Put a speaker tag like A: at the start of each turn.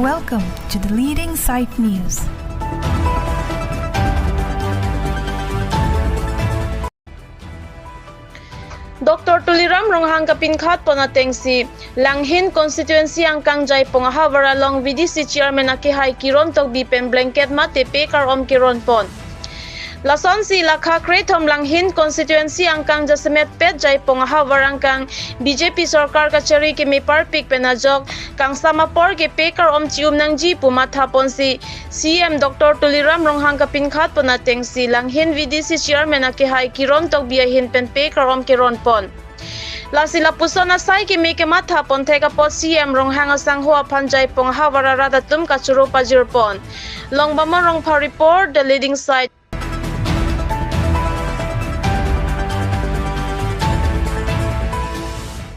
A: Welcome to the leading site news.
B: Dr. Tuliram ronghang kapinkat po nating si Langhin constituency angkang Jaipong ahavar along VDC chairman akehai Kiron Tokbi pen blanket mate pekar keron pon. Lason si lakha kretom Langhin constituency angkang jasemet pet Jaipong ahavar angkang BJP sarkar kachari ke parpik penajok kang samapor ke pekar chium nang ji pumathapon si CM Dr. Tuliram ronghang kapinkat po nating si Langhin VDC chairman akehai Kiron Tokbi ahin pen pekar keron pon. La sila puso na say ki may mathapon teka po CM ronghang asang hua panjay pong ahavar radatum kachuro pajirpon. Long bama rong pa report the leading site.